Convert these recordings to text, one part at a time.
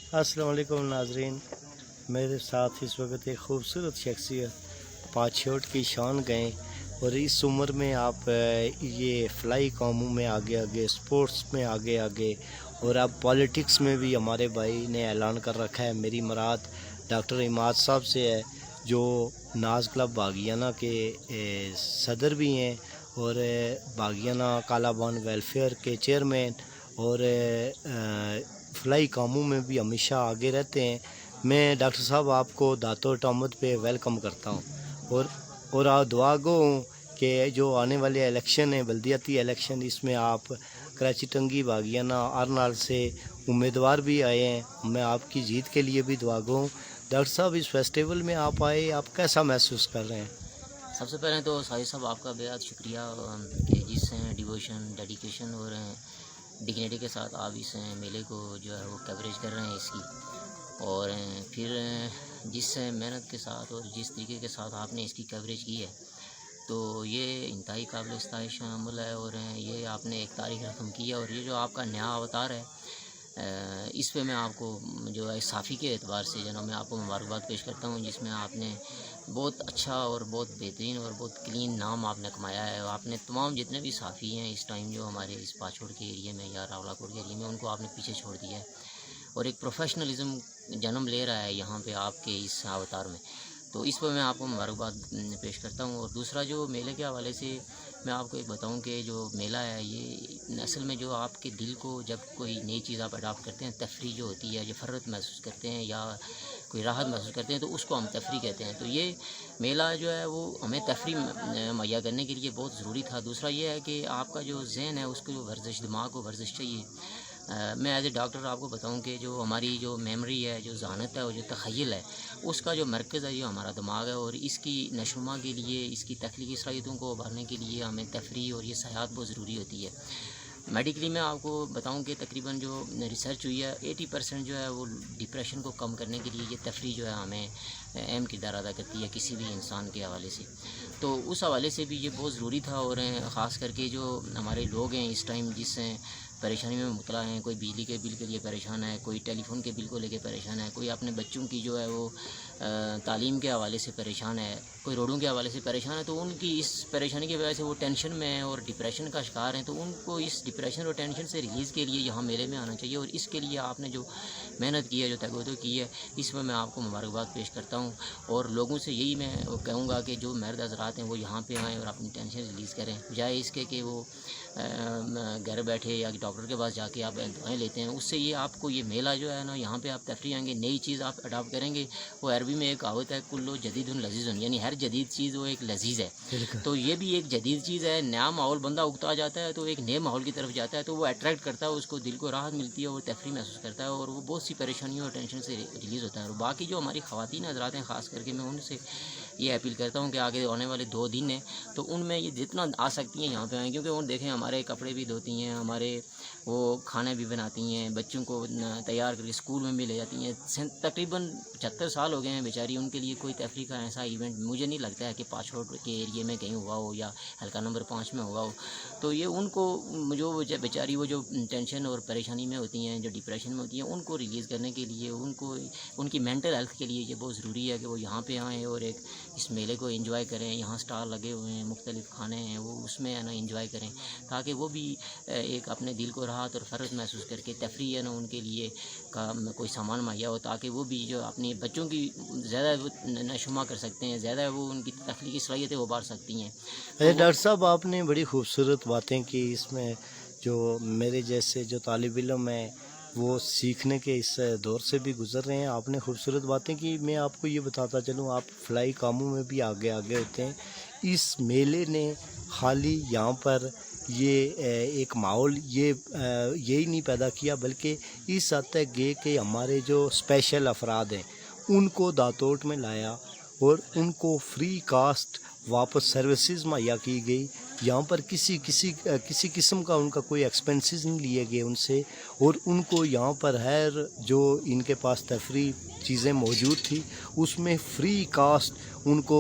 अस्सलाम वालेकुम नाजरीन, मेरे साथ इस वक्त एक खूबसूरत शख्सियत पाछोट की शान गए और इस उम्र में आप ये फ्लाई कामों में आगे आगे, स्पोर्ट्स में आगे आगे और अब पॉलिटिक्स में भी हमारे भाई ने ऐलान कर रखा है। मेरी मुराद डॉक्टर इमाद साहब से है, जो नाज क्लब बागियाना के सदर भी हैं और बागियाना कालाबान वेलफेयर के चेयरमैन और फ्लाई कामों में भी हमेशा आगे रहते हैं। मैं डॉक्टर साहब आपको दातो टामद पे वेलकम करता हूँ और दुआ गो हूँ कि जो आने वाले इलेक्शन है, बल्दियाती इलेक्शन, इसमें आप कराची टंगी बागियाना आरनाल से उम्मीदवार भी आए हैं। मैं आपकी जीत के लिए भी दुआ गो हूँ। डॉक्टर साहब, इस फेस्टिवल में आप आए, आप कैसा महसूस कर रहे हैं? सबसे पहले तो साहिद साहब आपका बेहद शुक्रिया कि जिस डिवोशन, डेडिकेशन और डिग्निटी के साथ आप इस मेले को जो है वो कवरेज कर रहे हैं इसकी, और फिर जिस मेहनत के साथ और जिस तरीके के साथ आपने इसकी कवरेज की है, तो ये इंतहाई काबिल इस्ताइश अमल है और ये आपने एक तारीख रकम की है। और ये जो आपका नया अवतार है, इस पे मैं आपको जो है साफ़ी के एतबार से जो मैं आपको मुबारकबाद पेश करता हूँ, जिसमें आपने बहुत अच्छा और बहुत बेहतरीन और बहुत क्लीन नाम आपने कमाया है। आपने तमाम जितने भी साफ़ी हैं इस टाइम जो हमारे इस पाछोड़ के एरिया में या रावलाकोट के एरिया में, उनको आपने पीछे छोड़ दिया है और एक प्रोफेशनलिज्म जन्म ले रहा है यहाँ पे आपके इस अवतार में। तो इस पर मैं आपको मुबारकबाद पेश करता हूँ। और दूसरा, जो मेले के हवाले से मैं आपको एक बताऊं कि जो मेला है ये असल में जो आपके दिल को, जब कोई नई चीज़ आप अडॉप्ट करते हैं, तफरी जो होती है, जो फ़र्रत महसूस करते हैं या कोई राहत महसूस करते हैं, तो उसको हम तफरी कहते हैं। तो ये मेला जो है वो हमें तफरी मुहैया करने के लिए बहुत ज़रूरी था। दूसरा ये है कि आपका जो ज़हन है उसको जो वर्जिश, दिमाग को वर्जिश चाहिए। मैं एज ए डॉक्टर आपको बताऊं कि जो हमारी जो मेमोरी है, जो ज़हानत है और जो तख़य्युल है, उसका जो मरकज़ है जो हमारा दिमाग है, और इसकी नशोमा के लिए, इसकी तख्लीकी सलाहियतों को उभारने के लिए हमें तफरी और ये सयाहत बहुत ज़रूरी होती है। मेडिकली मैं आपको बताऊं कि तकरीबन जो रिसर्च हुई है, 80% जो है वो डिप्रेशन को कम करने के लिए ये तफरी जो है हमें अहम किरदार अदा करती है किसी भी इंसान के हवाले से। तो उस हवाले से भी ये बहुत ज़रूरी था। और ख़ास करके जो हमारे लोग हैं इस टाइम जिस परेशानी में मुबतला हैं, कोई बिजली के बिल के लिए परेशान है, कोई टेलीफोन के बिल को लेके परेशान है, कोई अपने बच्चों की जो है वो तालीम के हवाले से परेशान है, कोई रोडों के हवाले से परेशान है, तो उनकी इस परेशानी की वजह से वो टेंशन में है और डिप्रेशन का शिकार हैं। तो उनको इस डिप्रेशन और टेंशन से रिलीज़ के लिए यहाँ मेले में आना चाहिए। और इसके लिए आपने जो मेहनत की है, जो तगोदो की है, इसमें मैं आपको मुबारकबाद पेश करता हूँ। और लोगों से यही मैं कहूँगा कि जो मर्द हज़रात हैं वो यहाँ पे आएँ और अपनी टेंशन रिलीज़ करें, बजाय इसके कि वो घर बैठे या डॉक्टर के पास जाके आप दवाएँ लेते हैं। उससे ये आपको ये मेला जो है ना, यहाँ पे आप तफरी आएंगे, नई चीज़ आप अडॉप्ट करेंगे। वो अरबी में एक कहावत है, कुल्लो जदीदुन लजीजुन, यानी हर जदीद चीज़ वो एक लजीज़ है। तो ये भी एक जदीद चीज़ है। नया माहौल बंदा उगता जाता है तो एक नए माहौल की तरफ जाता है, तो वो अट्रैक्ट करता है, उसको दिल को राहत मिलती है और तफरी महसूस करता है और वो बहुत सी परेशानियों और टेंशन से रिलीज़ होता है। और बाकी जो हमारी ख़वातीन हज़रात हैं, ख़ास करके मैं उनसे ये अपील करता हूँ कि आगे आने वाले 2 दिन हैं, तो उनमें ये जितना आ सकती हैं यहाँ पे आएँ, क्योंकि उन देखें हमारे कपड़े भी धोती हैं, हमारे वो खाने भी बनाती हैं, बच्चों को तैयार करके स्कूल में भी ले जाती हैं। तकरीबन 75 साल हो गए हैं बेचारी, उनके लिए कोई तफरी का ऐसा इवेंट मुझे नहीं लगता है कि पाछोड़ के एरिया में कहीं हुआ हो या हल्का नंबर 5 में हुआ हो। तो ये उनको जो बेचारी वो जो टेंशन और परेशानी में होती हैं, जो डिप्रेशन में होती हैं, उनको रिलीज़ करने के लिए, उनको उनकी मेंटल हेल्थ के लिए ये बहुत ज़रूरी है कि वो यहाँ पे आएँ और एक इस मेले को एंजॉय करें। यहाँ स्टॉल लगे हुए हैं, मुख्तलिफ़ खाने हैं, वो उसमें है ना एंजॉय करें, ताकि वो भी एक अपने दिल को राहत और फ़र्ज महसूस करके तफरी है ना उनके लिए का कोई सामान मुहैया हो, ताकि वो भी जो अपने बच्चों की ज़्यादा नशुमा कर सकते हैं, ज़्यादा वो उनकी तख्लीकी सलाहियतें उभार सकती हैं। अरे डॉक्टर साहब, आपने बड़ी खूबसूरत बातें की। इसमें जो मेरे जैसे जो तालिब इल्म हैं वो सीखने के इस दौर से भी गुज़र रहे हैं, आपने खूबसूरत बातें की। मैं आपको ये बताता चलूँ, आप फ्लाई कामों में भी आगे आगे होते हैं। इस मेले ने खाली यहाँ पर ये एक माहौल यही नहीं पैदा किया, बल्कि इस हद तक गए कि हमारे जो स्पेशल अफराद हैं उनको दातोट में लाया और उनको फ्री कास्ट वापस सर्विसेज मुहैया की गई। यहाँ पर किसी किस्म का उनका कोई एक्सपेंसेस नहीं लिए गए उनसे, और उनको यहाँ पर हर जो इनके पास तफरी चीज़ें मौजूद थी उसमें फ्री कास्ट ان کو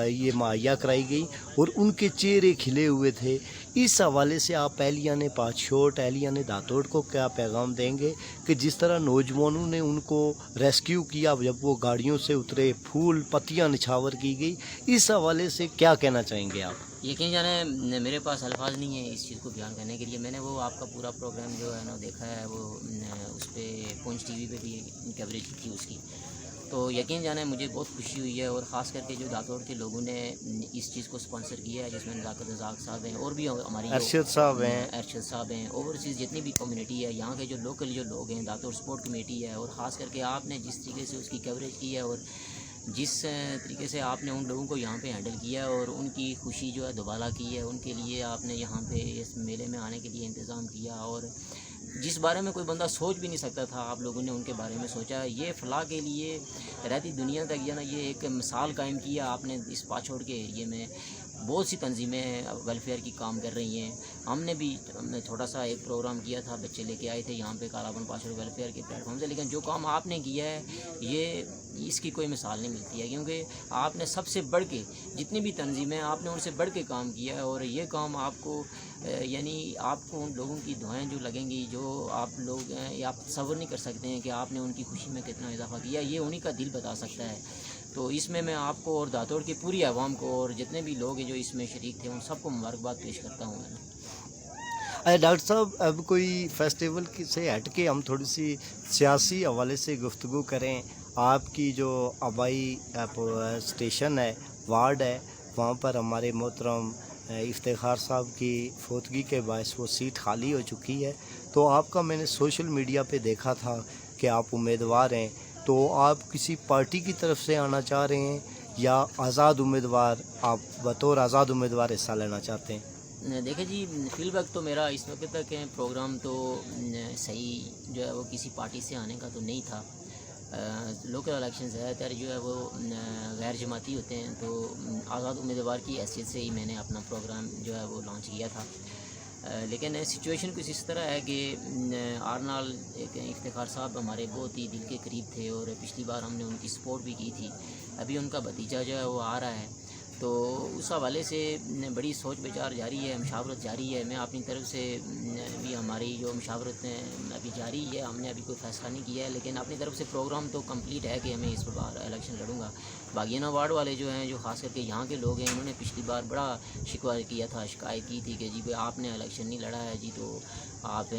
یہ مہیا کرائی گئی اور ان کے چہرے کھلے ہوئے تھے. اس حوالے سے آپ اہلیہ نے پاچھوٹ اہلیہ نے داتوڑ کو کیا پیغام دیں گے کہ جس طرح نوجوانوں نے ان کو ریسکیو کیا جب وہ گاڑیوں سے اترے, پھول پتیاں نچھاور کی گئی, اس حوالے سے کیا کہنا چاہیں گے آپ؟ یقین جانے میرے پاس الفاظ نہیں ہیں اس چیز کو بیان کرنے کے لیے. میں نے وہ آپ کا پورا پروگرام جو ہے نا دیکھا ہے, وہ اس پہ پونچھ ٹی وی پہ بھی کوریج کی تھی اس کی. تو یقین جانے مجھے بہت خوشی ہوئی ہے, اور خاص کر کے جو داتوڑ کے لوگوں نے اس چیز کو اسپانسر کیا ہے, جس میں نزاکت رزاق صاحب ہیں اور بھی ہماری ارشد صاحب ہیں, اوورسیز جتنی بھی کمیونٹی ہے یہاں کے جو لوکل جو لوگ ہیں, داتوڑ سپورٹ کمیٹی ہے, اور خاص کر کے آپ نے جس طریقے سے اس کی کوریج کی ہے اور جس طریقے سے آپ نے ان لوگوں کو یہاں پہ ہینڈل کیا ہے اور ان کی خوشی جو ہے دوبالا کی ہے, ان کے لیے آپ نے یہاں پہ اس میلے میں آنے کے لیے انتظام کیا, اور جس بارے میں کوئی بندہ سوچ بھی نہیں سکتا تھا آپ لوگوں نے ان کے بارے میں سوچا. یہ فلاح کے لیے رہتی دنیا تک یہ نا یہ ایک مثال قائم کیا آپ نے اس پاچھوڑ کے ایریے میں. بہت سی تنظیمیں ویلفیئر کی کام کر رہی ہیں. ہم نے بھی چھوٹا سا ایک پروگرام کیا تھا, بچے لے کے آئے تھے یہاں پہ کالابن پاچھوڑ ویلفیئر کے پلیٹ فارم سے, لیکن جو کام آپ نے کیا ہے یہ اس کی کوئی مثال نہیں ملتی ہے, کیونکہ آپ نے سب سے بڑھ کے جتنی بھی تنظیمیں آپ نے ان سے بڑھ کے کام کیا ہے. اور یہ کام آپ کو یعنی آپ کو ان لوگوں کی دعائیں جو لگیں گی, جو آپ لوگ یہ آپ تصور نہیں کر سکتے ہیں کہ آپ نے ان کی خوشی میں کتنا اضافہ کیا, یہ انہی کا دل بتا سکتا ہے. تو اس میں آپ کو اور داتوڑ کی پوری عوام کو اور جتنے بھی لوگ ہیں جو اس میں شریک تھے ان سب کو مبارکباد پیش کرتا ہوں. ڈاکٹر صاحب, اب کوئی فیسٹیول سے ہٹ کے ہم تھوڑی سی سیاسی حوالے سے گفتگو کریں. آپ کی جو آبائی اسٹیشن ہے, وارڈ ہے, وہاں پر ہمارے محترم افتخار صاحب کی فوتگی کے باعث وہ سیٹ خالی ہو چکی ہے. تو آپ کا میں نے سوشل میڈیا پہ دیکھا تھا کہ آپ امیدوار ہیں, تو آپ کسی پارٹی کی طرف سے آنا چاہ رہے ہیں یا آزاد امیدوار, آپ بطور آزاد امیدوار حصہ لینا چاہتے ہیں؟ دیکھیں جی, فی الوقت تو میرا اس وقت تک پروگرام تو صحیح جو ہے وہ کسی پارٹی سے آنے کا تو نہیں تھا. لوکل الیکشن زیادہ تر جو ہے وہ غیر جماعتی ہوتے ہیں, تو آزاد امیدوار کی حیثیت سے ہی میں نے اپنا پروگرام جو ہے وہ لانچ کیا تھا. لیکن سچویشن کچھ اس طرح ہے کہ آرنال ایک افتخار صاحب ہمارے بہت ہی دل کے قریب تھے, اور پچھلی بار ہم نے ان کی سپورٹ بھی کی تھی. ابھی ان کا بھتیجا جو ہے وہ آ رہا ہے, تو اس حوالے سے بڑی سوچ بچار جاری ہے, مشاورت جاری ہے. میں اپنی طرف سے بھی ہماری جو مشاورت ابھی جاری ہے, ہم نے ابھی کوئی فیصلہ نہیں کیا ہے, لیکن اپنی طرف سے پروگرام تو کمپلیٹ ہے کہ میں اس بار الیکشن لڑوں گا. باغیانہ وارڈ والے جو ہیں, جو خاص کر کے یہاں کے لوگ ہیں, انہوں نے پچھلی بار بڑا شکوہ کیا تھا, شکایت کی تھی کہ جی آپ نے الیکشن نہیں لڑا ہے جی, تو آپ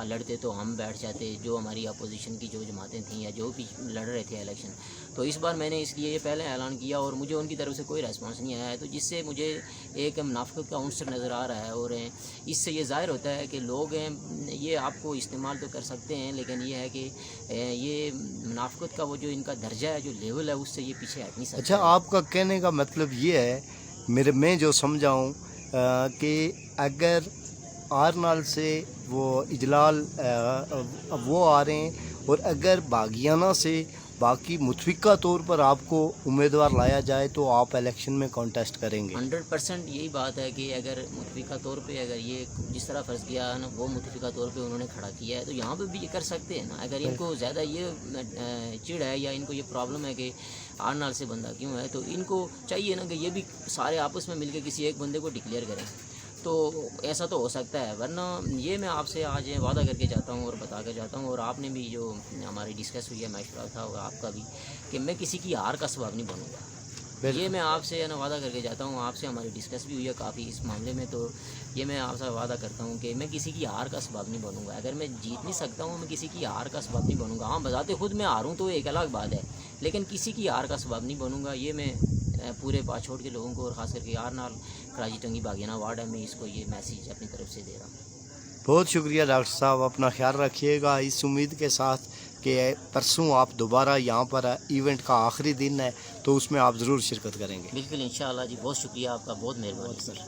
لڑتے تو ہم بیٹھ جاتے, جو ہماری اپوزیشن کی جو جماعتیں تھیں یا جو بھی لڑ رہے تھے الیکشن. تو اس بار میں نے اس لیے یہ پہلے اعلان کیا اور مجھے ان کی طرف سے کوئی ریسپانس نہیں آیا ہے, تو جس سے مجھے ایک منافقت کا عنصر نظر آ رہا ہے. اور اس سے یہ ظاہر ہوتا ہے کہ لوگ ہیں یہ آپ کو استعمال تو کر سکتے ہیں, لیکن یہ ہے کہ یہ منافقت کا وہ جو ان کا درجہ ہے, جو لیول ہے, اس سے یہ پیچھے ہٹ نہیں سکتا. اچھا, آپ کا کہنے کا مطلب یہ ہے, میں جو سمجھا ہوں کہ اگر آرنال سے وہ اجلال وہ آ رہے ہیں, اور اگر باغیانہ سے باقی متفقہ طور پر آپ کو امیدوار لایا جائے تو آپ الیکشن میں کانٹیسٹ کریں گے؟ 100% یہی بات ہے کہ اگر متفقہ طور پہ اگر یہ جس طرح فرض کیا ہے نا, وہ متفقہ طور پہ انہوں نے کھڑا کیا ہے, تو یہاں پہ بھی یہ کر سکتے ہیں نا. اگر ان کو زیادہ یہ چڑ ہے یا ان کو یہ پرابلم ہے کہ آرنال سے بندہ کیوں ہے, تو ان کو چاہیے نا کہ یہ بھی سارے آپس میں مل کے کسی ایک بندے کو ڈکلیئر کریں, تو ایسا تو ہو سکتا ہے. ورنہ یہ میں آپ سے آج وعدہ کر کے جاتا ہوں اور بتا کر جاتا ہوں, اور آپ نے بھی جو ہماری ڈسکس ہوئی ہے مشورہ تھا اور آپ کا بھی, کہ میں کسی کی ہار کا سبب نہیں بنوں گا. یہ میں آپ سے وعدہ کر کے جاتا ہوں. آپ سے ہماری ڈسکس بھی ہوئی ہے کافی اس معاملے میں, تو یہ میں آپ سے وعدہ کرتا ہوں کہ میں کسی کی ہار کا سبب نہیں بنوں گا. اگر میں جیت نہیں سکتا ہوں, میں کسی کی ہار کا سبب نہیں بنوں گا. ہاں, بذات خود میں ہاروں تو ایک الگ بات ہے, لیکن کسی کی ہار کا سبب نہیں بنوں گا. یہ میں پورے پاچھوڑ کے لوگوں کو اور خاص کر کے آرنال کراچی ٹنگی باغیانہ وارڈ ہے, میں اس کو یہ میسیج اپنی طرف سے دے رہا ہوں. بہت شکریہ ڈاکٹر صاحب, اپنا خیال رکھیے گا. اس امید کے ساتھ کہ پرسوں آپ دوبارہ یہاں پر ایونٹ کا آخری دن ہے, تو اس میں آپ ضرور شرکت کریں گے. بالکل انشاءاللہ جی, بہت شکریہ آپ کا, بہت مہربانی سر.